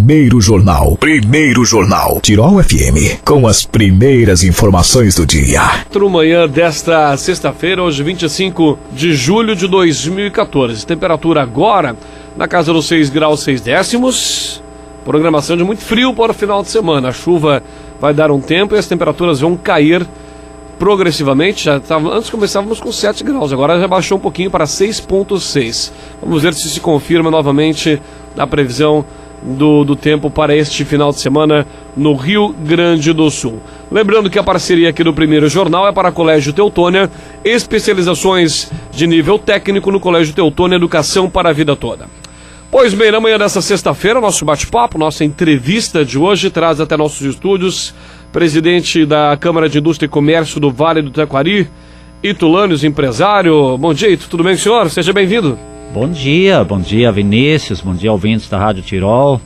Primeiro Jornal. Tirol FM, com as primeiras informações do dia. Manhã desta sexta-feira, hoje 25 de julho de 2014. Temperatura agora na casa dos 6 graus 6 décimos. Programação de muito frio para o final de semana. A chuva vai dar um tempo e as temperaturas vão cair progressivamente. Antes começávamos com 7 graus, agora já baixou um pouquinho para 6,6. Vamos ver se confirma novamente a previsão do tempo para este final de semana no Rio Grande do Sul. Lembrando que a parceria aqui do Primeiro Jornal é para Colégio Teutônia, especializações de nível técnico no Colégio Teutônia, educação para a vida toda. Pois bem, na manhã dessa sexta-feira, nosso bate-papo, nossa entrevista de hoje traz até nossos estúdios presidente da Câmara de Indústria e Comércio do Vale do Taquari, Ito Lanius, empresário. Bom dia, Ito, tudo bem, senhor? Seja bem-vindo. Bom dia Vinícius, bom dia ouvintes da Rádio Tirol.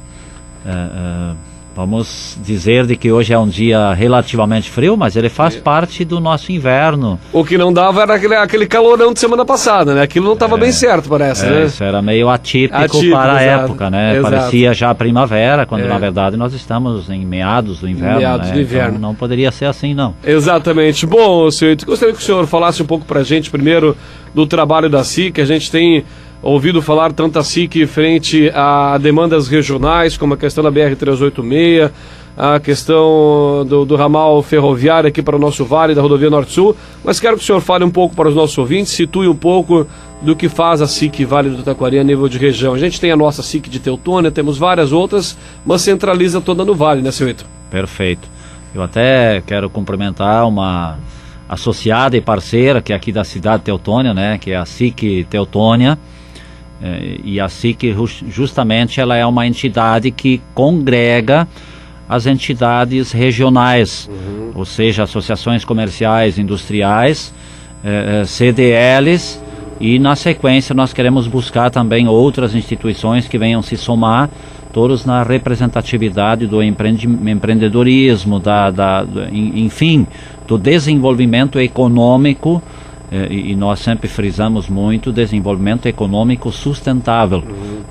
Vamos dizer de que hoje é um dia relativamente frio, mas ele faz parte do nosso inverno. O que não dava era aquele calorão de semana passada, né? Aquilo não estava bem certo, parece, né? Isso era meio atípico para a época, né? Exato. Parecia já primavera, quando na verdade nós estamos em meados do inverno, meados do inverno. Então, não poderia ser assim, não. Exatamente. Bom, senhor, gostaria que o senhor falasse um pouco para a gente, primeiro, do trabalho da SIC. A gente tem ouvido falar tanto a SIC frente a demandas regionais, como a questão da BR-386, a questão do ramal ferroviário aqui para o nosso vale, da rodovia Norte-Sul, mas quero que o senhor fale um pouco para os nossos ouvintes, situe um pouco do que faz a SIC Vale do Taquari a nível de região. A gente tem a nossa SIC de Teutônia, temos várias outras, mas centraliza toda no vale, né, senhor Ito? Perfeito. Eu até quero cumprimentar uma associada e parceira que é aqui da cidade de Teutônia, né, que é a SIC Teutônia. E a SIC justamente ela é uma entidade que congrega as entidades regionais, ou seja, associações comerciais, industriais, CDLs, e na sequência nós queremos buscar também outras instituições que venham se somar, todos na representatividade do empreendedorismo, enfim, do desenvolvimento econômico. E nós sempre frisamos muito desenvolvimento econômico sustentável,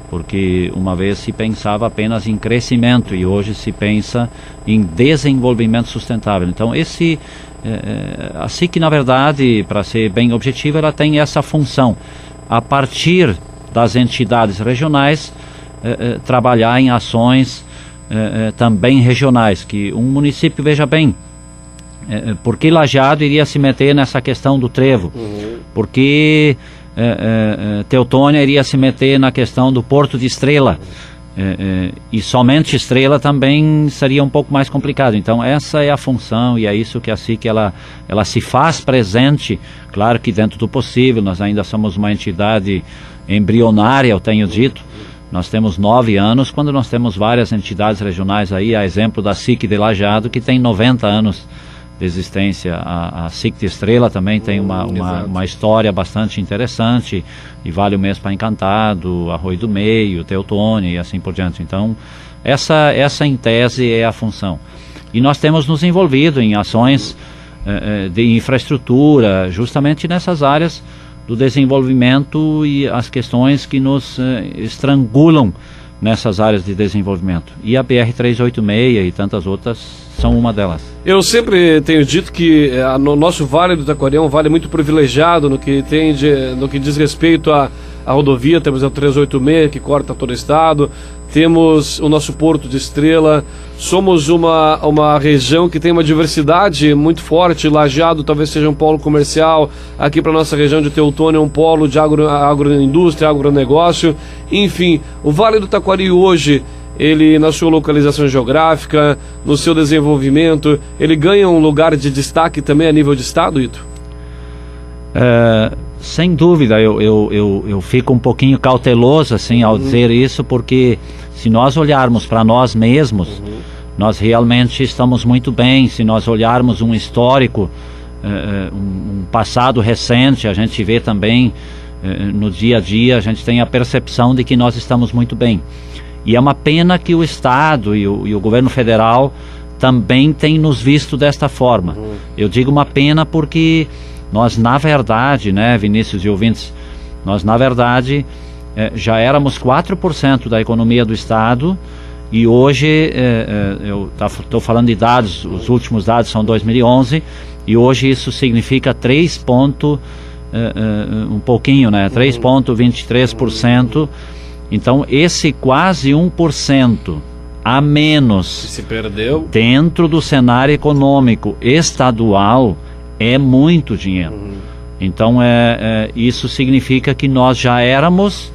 porque uma vez se pensava apenas em crescimento e hoje se pensa em desenvolvimento sustentável. Então a SIC, na verdade, para ser bem objetiva, ela tem essa função, a partir das entidades regionais, trabalhar em ações também regionais, que um município, veja bem, porque Lajeado iria se meter nessa questão do trevo, porque Teutônia iria se meter na questão do Porto de Estrela, e somente Estrela também seria um pouco mais complicado. Então essa é a função e é isso que a SIC ela se faz presente, claro que dentro do possível. Nós ainda somos uma entidade embrionária, eu tenho dito. Nós temos 9 anos, quando nós temos várias entidades regionais aí, a exemplo da SIC de Lajeado, que tem 90 anos de existência. A SIC de Estrela também tem uma história bastante interessante, e Vale o Mês para Encantado, Arroio do Meio, Teutônia e assim por diante. Então essa em tese é a função, e nós temos nos envolvido em ações de infraestrutura justamente nessas áreas do desenvolvimento e as questões que nos estrangulam nessas áreas de desenvolvimento, e a BR-386 e tantas outras são uma delas. Eu sempre tenho dito que no nosso Vale do Taquari é um vale muito privilegiado no que diz respeito à rodovia. Temos a 386 que corta todo o estado, temos o nosso Porto de Estrela, somos uma região que tem uma diversidade muito forte. Lajeado talvez seja um polo comercial, aqui para nossa região de Teutônia um polo de agroindústria, agronegócio, enfim, o Vale do Taquari hoje, ele na sua localização geográfica, no seu desenvolvimento, ele ganha um lugar de destaque também a nível de estado, Ito? Sem dúvida, eu fico um pouquinho cauteloso assim ao dizer isso, porque se nós olharmos para nós mesmos, nós realmente estamos muito bem. Se nós olharmos um histórico, um passado recente, a gente vê também no dia a dia, a gente tem a percepção de que nós estamos muito bem. E é uma pena que o Estado e o governo federal também têm nos visto desta forma. Eu digo uma pena porque nós, na verdade, né, Vinícius e ouvintes, nós, na verdade, já éramos 4% da economia do Estado, E hoje, eu estou falando de dados, os últimos dados são 2011, e hoje isso significa 3,23%. Então, esse quase 1% a menos se perdeu dentro do cenário econômico estadual é muito dinheiro. Então, isso significa que nós já éramos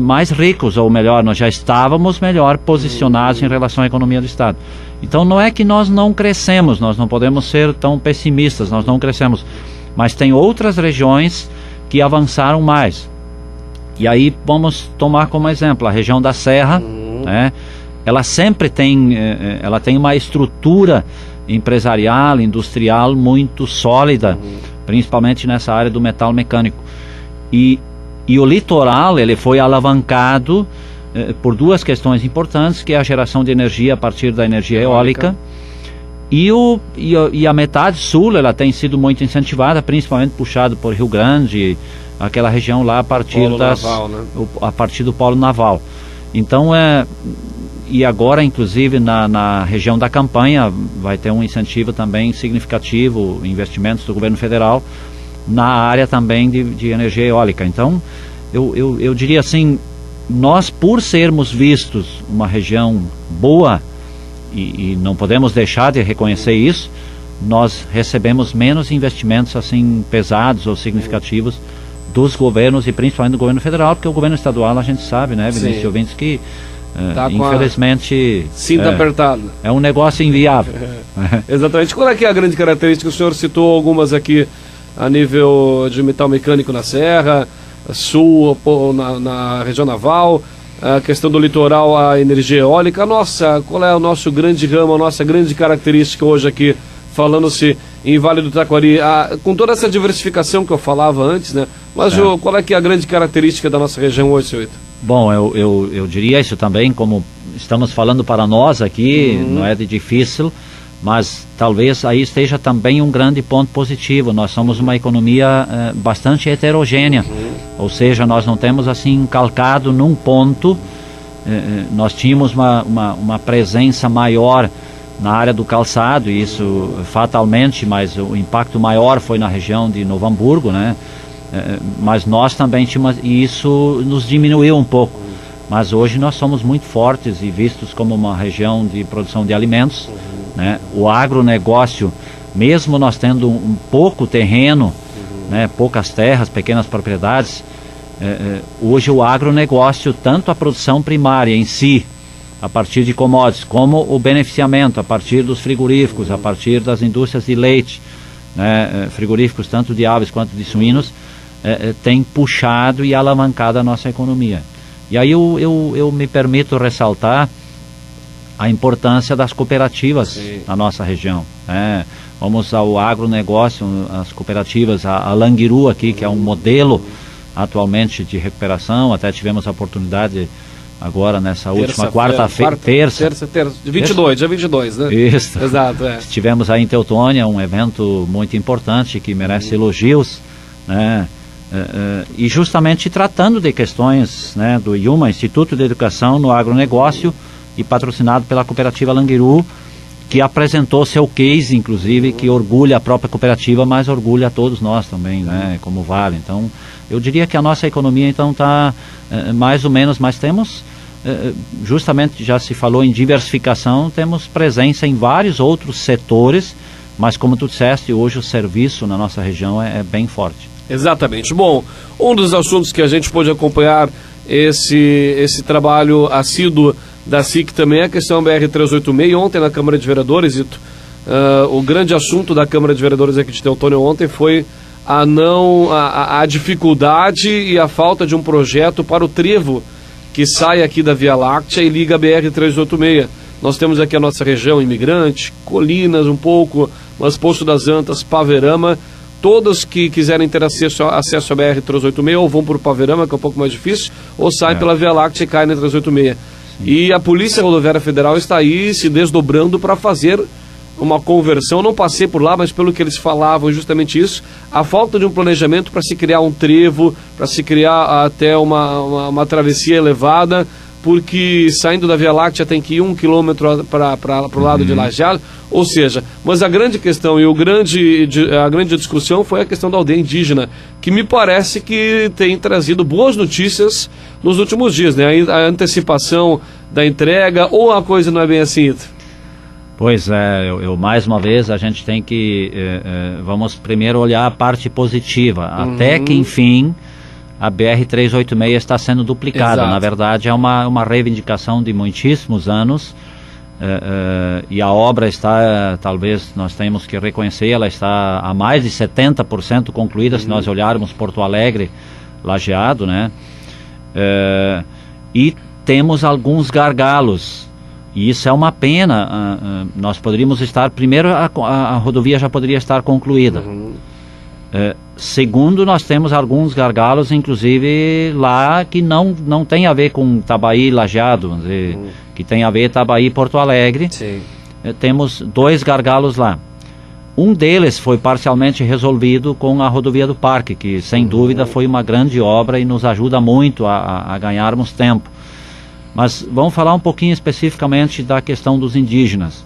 mais ricos, ou melhor, nós já estávamos melhor posicionados em relação à economia do Estado. Então, não é que nós não crescemos, nós não podemos ser tão pessimistas, nós não crescemos, mas tem outras regiões que avançaram mais. E aí vamos tomar como exemplo a região da Serra, né? Ela sempre tem, ela tem uma estrutura empresarial, industrial muito sólida, principalmente nessa área do metal mecânico. E o litoral, ele foi alavancado por duas questões importantes, que é a geração de energia a partir da energia eólica. E a metade sul, ela tem sido muito incentivada, principalmente puxado por Rio Grande, aquela região lá a partir naval, né? A partir do polo naval. Então, e agora, inclusive, na região da Campanha, vai ter um incentivo também significativo, investimentos do governo federal, na área também de energia eólica. Então, eu diria assim, nós, por sermos vistos uma região boa, e não podemos deixar de reconhecer isso, nós recebemos menos investimentos assim pesados ou significativos dos governos, e principalmente do governo federal, porque o governo estadual, a gente sabe, né, Vinícius ouvintes, que tá infelizmente cinta apertada. É um negócio inviável. Exatamente. Qual é que é a grande característica? O senhor citou algumas aqui a nível de metal mecânico na Serra, sul, na região naval, a questão do litoral, a energia eólica. Qual é o nosso grande ramo, a nossa grande característica hoje aqui, falando-se em Vale do Taquari, com toda essa diversificação que eu falava antes, né? Mas qual é que é a grande característica da nossa região hoje, senhor Ito? Bom, eu diria isso também, como estamos falando para nós aqui, não é de difícil, mas talvez aí esteja também um grande ponto positivo. Nós somos uma economia bastante heterogênea, ou seja, nós não temos assim calcado num ponto. Nós tínhamos uma presença maior na área do calçado, e isso fatalmente, mas o impacto maior foi na região de Novo Hamburgo, né? Mas nós também tínhamos, e isso nos diminuiu um pouco, mas hoje nós somos muito fortes e vistos como uma região de produção de alimentos, né? O agronegócio, mesmo nós tendo um pouco terreno, né, poucas terras, pequenas propriedades, hoje o agronegócio, tanto a produção primária em si, a partir de commodities, como o beneficiamento a partir dos frigoríficos, a partir das indústrias de leite, né, frigoríficos tanto de aves quanto de suínos, tem puxado e alavancado a nossa economia. E aí eu me permito ressaltar a importância das cooperativas na nossa região, né? Vamos ao agronegócio, as cooperativas, a Languiru aqui, que é um modelo atualmente de recuperação. Até tivemos a oportunidade agora nessa última terça, dia 22, né? Isso. Exato, Estivemos aí em Teutônia, um evento muito importante que merece elogios, né? E justamente tratando de questões, né, do IUMA, Instituto de Educação no Agronegócio, e patrocinado pela cooperativa Languiru, que apresentou seu case, inclusive, que orgulha a própria cooperativa, mas orgulha a todos nós também, né, como Vale. Então, eu diria que a nossa economia, então, está mais ou menos, mas temos, justamente, já se falou em diversificação, temos presença em vários outros setores, mas como tu disseste, hoje o serviço na nossa região é bem forte. Exatamente. Bom, um dos assuntos que a gente pôde acompanhar esse trabalho assíduo da SIC também é a questão BR-386. Ontem na Câmara de Vereadores, o grande assunto da Câmara de Vereadores aqui de Teutônia ontem foi a dificuldade e a falta de um projeto para o trevo que sai aqui da Via Láctea e liga a BR-386. Nós temos aqui a nossa região imigrante, Colinas um pouco, mas Poço das Antas, Paverama. Todos que quiserem ter acesso à BR-386 ou vão por Paverama, que é um pouco mais difícil, ou saem pela Via Láctea e caem na 386. E a Polícia Rodoviária Federal está aí se desdobrando para fazer uma conversão. Não passei por lá, mas pelo que eles falavam, justamente isso, a falta de um planejamento para se criar um trevo, para se criar até uma travessia elevada, porque saindo da Via Láctea tem que ir 1 quilômetro para o lado de Lajeado, ou seja, mas a grande questão e a grande discussão foi a questão da aldeia indígena, que me parece que tem trazido boas notícias nos últimos dias, né? A antecipação da entrega, ou a coisa não é bem assim? Pois é, eu mais uma vez, a gente tem que, vamos primeiro olhar a parte positiva, até que enfim a BR-386 está sendo duplicada. Exato. Na verdade é uma reivindicação de muitíssimos anos, e a obra está, talvez nós temos que reconhecer, ela está a mais de 70% concluída, se nós olharmos Porto Alegre, Lajeado, né? E temos alguns gargalos. E isso é uma pena. Nós poderíamos estar... Primeiro, a rodovia já poderia estar concluída. Segundo, nós temos alguns gargalos, inclusive lá, que não tem a ver com Itabaí, Lajeado, vamos dizer, que tem a ver Itabaí, Porto Alegre. Sim. Temos 2 gargalos lá. Um deles foi parcialmente resolvido com a rodovia do Parque, que sem dúvida foi uma grande obra e nos ajuda muito a ganharmos tempo. Mas vamos falar um pouquinho especificamente da questão dos indígenas.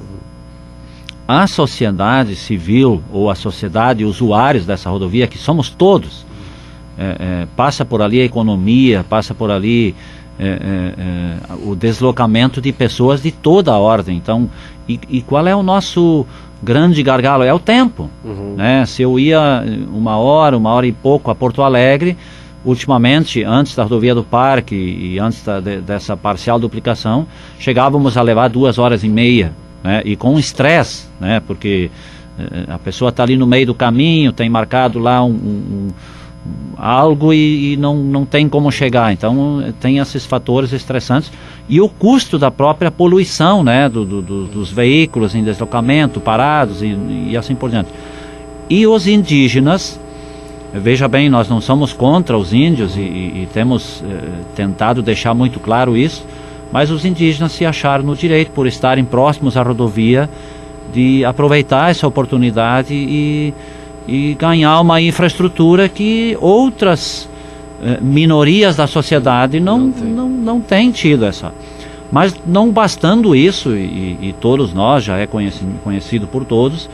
A sociedade civil, ou a sociedade usuários dessa rodovia, que somos todos, passa por ali a economia, passa por ali o deslocamento de pessoas de toda a ordem. Então, e qual é o nosso grande gargalo? É o tempo. Né? Se eu ia 1 hora e pouco a Porto Alegre, ultimamente, antes da rodovia do Parque e antes dessa parcial duplicação, chegávamos a levar 2 horas e meia, né? E com estresse, né? Porque a pessoa está ali no meio do caminho, tem marcado lá algo e não tem como chegar. Então tem esses fatores estressantes e o custo da própria poluição, né? Dos veículos em deslocamento, parados e assim por diante. E os indígenas, veja bem, nós não somos contra os índios e temos tentado deixar muito claro isso, mas os indígenas se acharam no direito, por estarem próximos à rodovia, de aproveitar essa oportunidade e ganhar uma infraestrutura que outras minorias da sociedade não têm tido essa. Mas não bastando isso, e todos nós, já é conhecido por todos,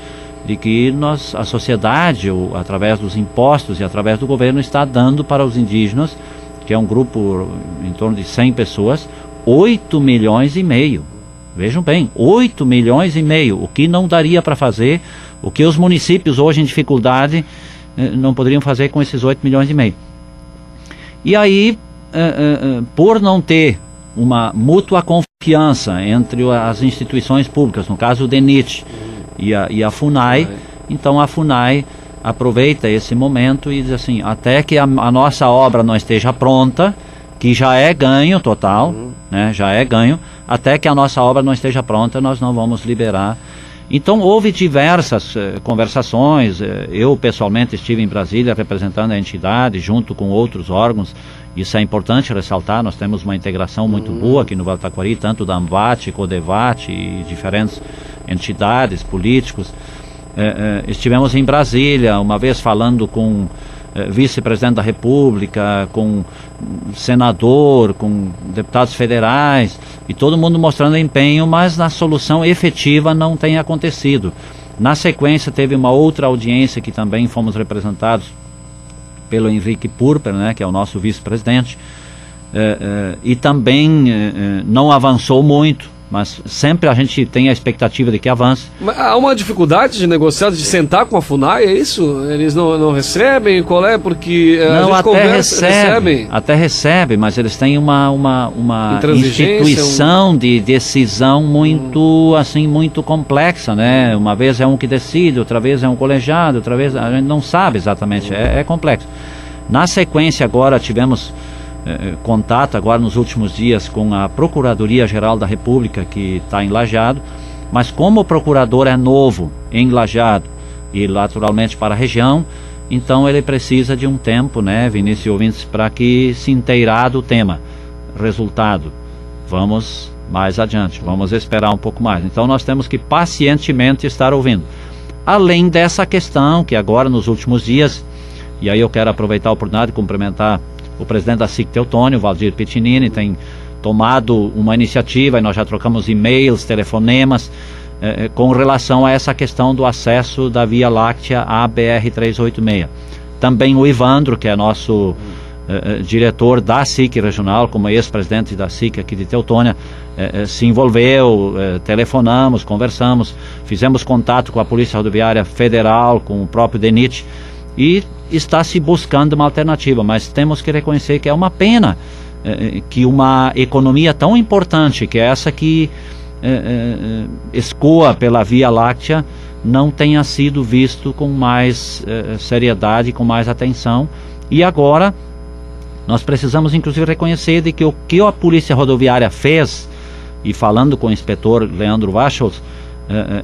de que a sociedade, através dos impostos e através do governo, está dando para os indígenas, que é um grupo em torno de 100 pessoas, 8 milhões e meio. Vejam bem, 8 milhões e meio, o que não daria para fazer, o que os municípios hoje em dificuldade não poderiam fazer com esses 8 milhões e meio. E aí, por não ter uma mútua confiança entre as instituições públicas, no caso o DENIT e a FUNAI, então a FUNAI aproveita esse momento e diz assim, até que a nossa obra não esteja pronta, que já é ganho total, né, já é ganho, até que a nossa obra não esteja pronta, nós não vamos liberar. Então houve diversas conversações, eu pessoalmente estive em Brasília representando a entidade, junto com outros órgãos, isso é importante ressaltar, nós temos uma integração muito boa aqui no Vale do Taquari, tanto da ANVAT, CODEVAT e diferentes entidades, políticos. Estivemos em Brasília, uma vez falando com vice-presidente da República, com senador, com deputados federais, e todo mundo mostrando empenho, mas na solução efetiva não tem acontecido. Na sequência teve uma outra audiência que também fomos representados pelo Henrique Purper, né, que é o nosso vice-presidente, e também não avançou muito, mas sempre a gente tem a expectativa de que avance. Mas há uma dificuldade de negociar, de sentar com a FUNAI, é isso? Eles não recebem? Qual é? Porque não, até recebe, mas eles têm uma instituição de decisão muito, assim, muito complexa, né? Uma vez é um que decide, outra vez é um colegiado, outra vez a gente não sabe exatamente, é complexo. Na sequência agora tivemos contato agora nos últimos dias com a Procuradoria-Geral da República, que está em Lajeado, mas como o procurador é novo em Lajeado e naturalmente para a região, então ele precisa de um tempo, né, Vinícius e ouvintes, para que se inteirar do tema. Resultado, vamos mais adiante, vamos esperar um pouco mais. Então nós temos que pacientemente estar ouvindo. Além dessa questão que agora nos últimos dias, e aí eu quero aproveitar a oportunidade de cumprimentar o presidente da SIC Teutônia, o Valdir Piccinini, tem tomado uma iniciativa, e nós já trocamos e-mails, telefonemas, com relação a essa questão do acesso da Via Láctea à BR-386. Também o Ivandro, que é nosso diretor da SIC regional, como ex-presidente da SIC aqui de Teutônia, se envolveu, telefonamos, conversamos, fizemos contato com a Polícia Rodoviária Federal, com o próprio DENIT, e está se buscando uma alternativa, mas temos que reconhecer que é uma pena que uma economia tão importante, que é essa que escoa pela Via Láctea, não tenha sido visto com mais seriedade, com mais atenção. E agora nós precisamos inclusive reconhecer de que o que a Polícia Rodoviária fez, e falando com o inspetor Leandro Wachholz,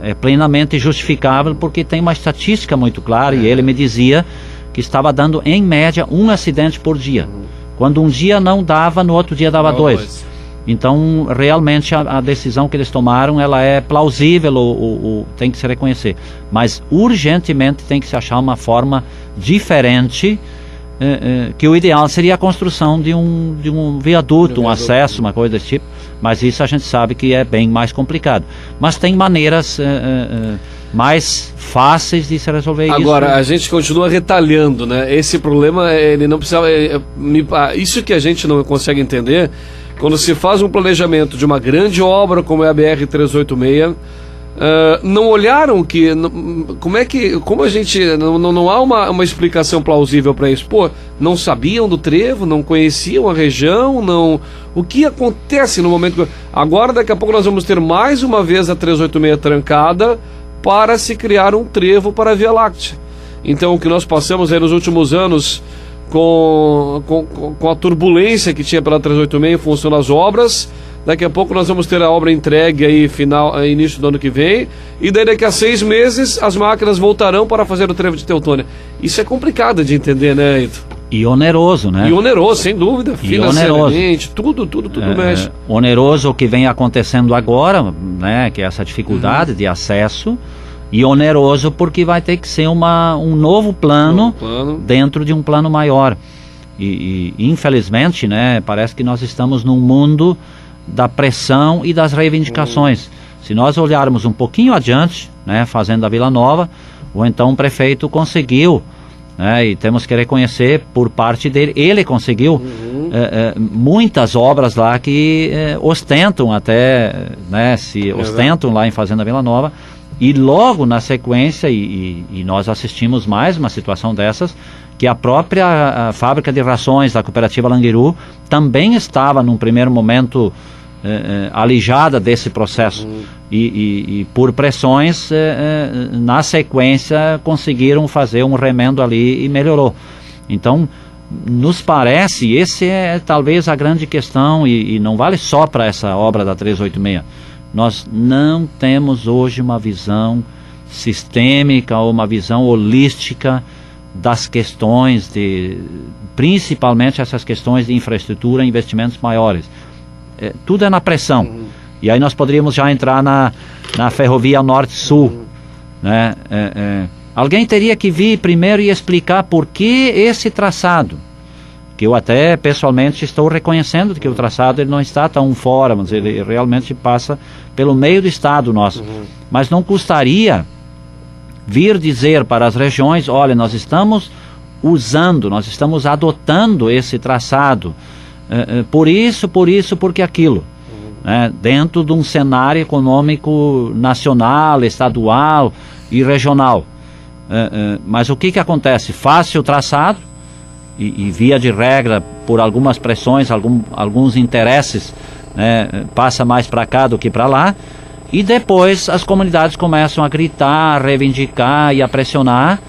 é plenamente justificável, porque tem uma estatística muito clara, e ele me dizia que estava dando em média um acidente por dia. Quando um dia não dava, no outro dia dava dois. Então, realmente, a decisão que eles tomaram, ela é plausível, tem que se reconhecer. Mas, urgentemente, tem que se achar uma forma diferente, que o ideal seria a construção de um viaduto, um acesso, uma coisa desse tipo. Mas isso a gente sabe que é bem mais complicado. Mas tem maneiras mais fáceis de se resolver isso. Agora, a gente continua retalhando, né? Esse problema, ele não precisava... isso que a gente não consegue entender... Quando se faz um planejamento de uma grande obra como é a BR-386, não olharam que... Como a gente... Não há uma explicação plausível para isso. Pô, não sabiam do trevo, não conheciam a região, não... O que acontece no momento... Agora, daqui a pouco, nós vamos ter mais uma vez a 386 trancada para se criar um trevo para a Via Láctea. Então, o que nós passamos aí nos últimos anos... Com a turbulência que tinha pela 386 em função das obras, daqui a pouco nós vamos ter a obra entregue aí início do ano que vem, e daí daqui a 6 meses as máquinas voltarão para fazer o trevo de Teutônia. Isso é complicado de entender, né, Ito? E oneroso, né? E oneroso, sem dúvida, financeiramente, tudo mexe. Oneroso o que vem acontecendo agora, né, que é essa dificuldade de acesso, e oneroso porque vai ter que ser um novo plano dentro de um plano maior. E infelizmente, né, parece que nós estamos num mundo da pressão e das reivindicações. Se nós olharmos um pouquinho adiante, né, fazendo a Vila Nova, ou então o prefeito conseguiu, né, e temos que reconhecer por parte dele, ele conseguiu muitas obras lá que ostentam até, né, ostentam lá em Fazenda Vila Nova. E logo na sequência, e nós assistimos mais uma situação dessas, que a própria fábrica de rações da cooperativa Languiru também estava num primeiro momento alijada desse processo, e por pressões na sequência conseguiram fazer um remendo ali e melhorou. Então nos parece, esse é talvez a grande questão, e não vale só para essa obra da 386. Nós não temos hoje uma visão sistêmica ou uma visão holística das questões principalmente essas questões de infraestrutura e investimentos maiores. Tudo é na pressão. E aí nós poderíamos já entrar na ferrovia Norte-Sul, né? Alguém teria que vir primeiro e explicar por que esse traçado, que eu até pessoalmente estou reconhecendo que o traçado ele não está tão fora, mas ele realmente passa pelo meio do estado nosso. Mas não custaria vir dizer para as regiões: olha, nós estamos adotando esse traçado, porque aquilo, né, dentro de um cenário econômico nacional, estadual e regional. Mas o que acontece? Faz-se o traçado, e via de regra, por algumas pressões, alguns interesses, né, passa mais para cá do que para lá, e depois as comunidades começam a gritar, a reivindicar e a pressionar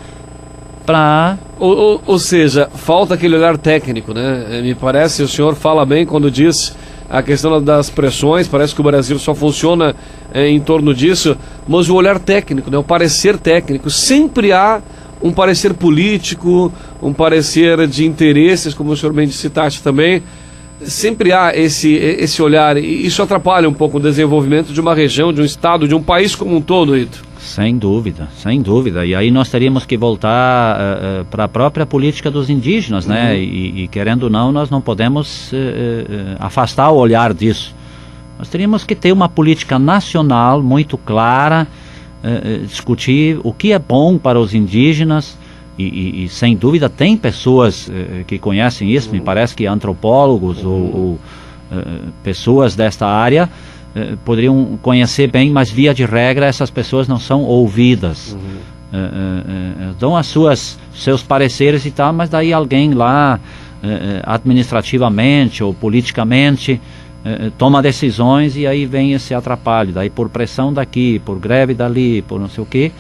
para... Ou seja, falta aquele olhar técnico, né? Me parece, o senhor fala bem quando diz a questão das pressões, parece que o Brasil só funciona em torno disso, mas o olhar técnico, né, o parecer técnico, sempre há um parecer político, um parecer de interesses, como o senhor bem citaste também, sempre há esse olhar, e isso atrapalha um pouco o desenvolvimento de uma região, de um estado, de um país como um todo, Ito. Sem dúvida, sem dúvida. E aí nós teríamos que voltar para a própria política dos indígenas, né? E querendo ou não, nós não podemos afastar o olhar disso. Nós teríamos que ter uma política nacional muito clara, discutir o que é bom para os indígenas, e sem dúvida tem pessoas que conhecem isso, me parece que antropólogos ou pessoas desta área poderiam conhecer bem, mas via de regra essas pessoas não são ouvidas. Dão seus pareceres e tal, mas daí alguém lá administrativamente ou politicamente toma decisões e aí vem esse atrapalho. Daí por pressão daqui, por greve dali, por não sei o que,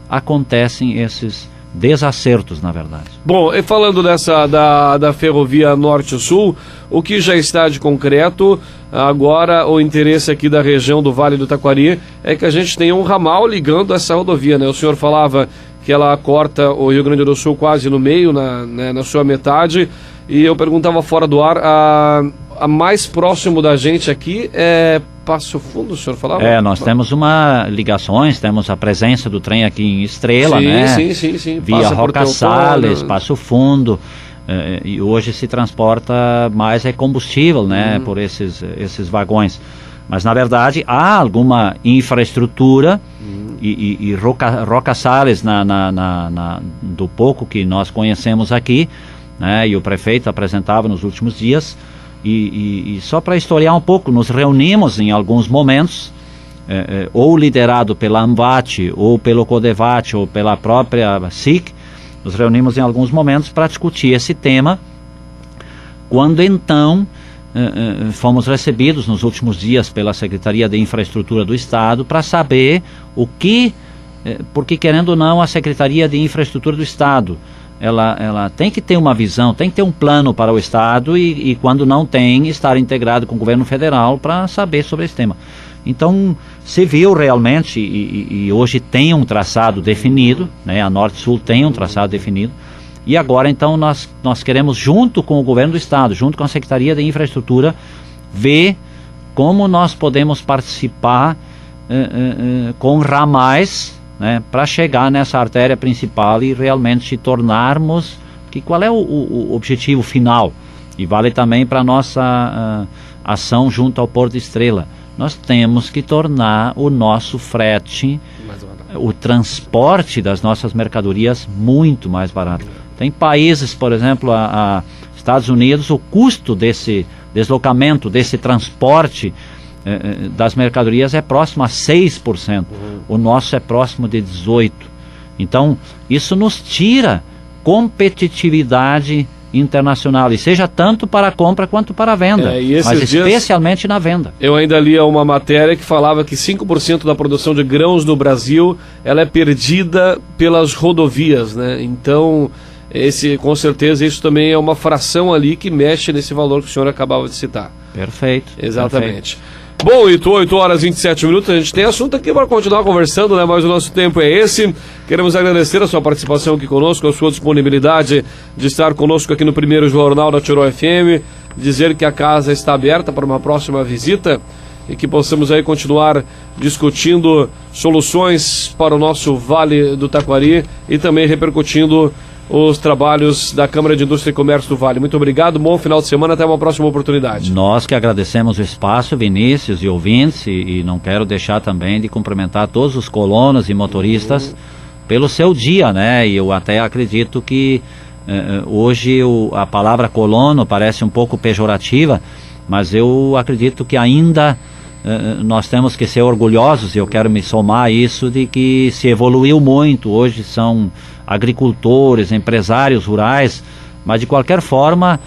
acontecem esses desacertos, na verdade. Bom, e falando da ferrovia Norte-Sul, o que já está de concreto, agora o interesse aqui da região do Vale do Taquari é que a gente tenha um ramal ligando essa rodovia, né? O senhor falava que ela corta o Rio Grande do Sul quase no meio, na sua metade, e eu perguntava fora do ar, a mais próximo da gente aqui é Passo Fundo, o senhor falava? Nós temos ligações, temos a presença do trem aqui em Estrela, sim, né? Sim. Via Roca Salles, Passo Fundo, e hoje se transporta mais combustível, né? Por esses vagões. Mas na verdade há alguma infraestrutura e Roca Salles, do pouco que nós conhecemos aqui, né? E o prefeito apresentava nos últimos dias. E só para historiar um pouco, nos reunimos em alguns momentos, ou liderado pela AMVAT, ou pelo CODEVAT, ou pela própria SIC, nos reunimos em alguns momentos para discutir esse tema, quando então fomos recebidos nos últimos dias pela Secretaria de Infraestrutura do Estado para saber porque querendo ou não a Secretaria de Infraestrutura do Estado, ela tem que ter uma visão, tem que ter um plano para o Estado e quando não tem, estar integrado com o governo federal para saber sobre esse tema. Então, se viu realmente, e hoje tem um traçado definido, né, a Norte-Sul tem um traçado definido, e agora então nós queremos, junto com o governo do Estado, junto com a Secretaria de Infraestrutura, ver como nós podemos participar com ramais, né, para chegar nessa artéria principal e realmente tornarmos, qual é o objetivo final, e vale também para a nossa ação junto ao Porto Estrela. Nós temos que tornar o nosso frete, o transporte das nossas mercadorias muito mais barato. Tem países, por exemplo, Estados Unidos, o custo desse deslocamento, desse transporte das mercadorias é próximo a 6%, o nosso é próximo de 18%. Então, isso nos tira competitividade internacional, e seja tanto para a compra quanto para a venda, mas especialmente na venda. Eu ainda lia uma matéria que falava que 5% da produção de grãos no Brasil ela é perdida pelas rodovias, né? Então, com certeza isso também é uma fração ali que mexe nesse valor que o senhor acabava de citar. Perfeito. Exatamente. Perfeito. Bom, Ito, 8 horas e 27 minutos, a gente tem assunto aqui para continuar conversando, né? Mas o nosso tempo é esse. Queremos agradecer a sua participação aqui conosco, a sua disponibilidade de estar conosco aqui no primeiro Jornal da Tirol FM, dizer que a casa está aberta para uma próxima visita e que possamos aí continuar discutindo soluções para o nosso Vale do Taquari e também repercutindo os trabalhos da Câmara de Indústria e Comércio do Vale. Muito obrigado, bom final de semana, até uma próxima oportunidade. Nós que agradecemos o espaço, Vinícius e ouvintes, e não quero deixar também de cumprimentar todos os colonos e motoristas pelo seu dia, né? E eu até acredito que hoje a palavra colono parece um pouco pejorativa, mas eu acredito que ainda nós temos que ser orgulhosos, e eu quero me somar a isso, de que se evoluiu muito. Hoje são agricultores, empresários rurais, mas de qualquer forma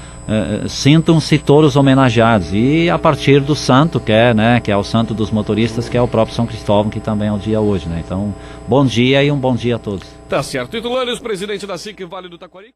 sintam-se todos homenageados, e a partir do santo que é o santo dos motoristas, que é o próprio São Cristóvão, que também é o dia hoje, né? Então, bom dia e um bom dia a todos. Tá certo. Ito Lanes, presidente da SIC Vale do Taquari.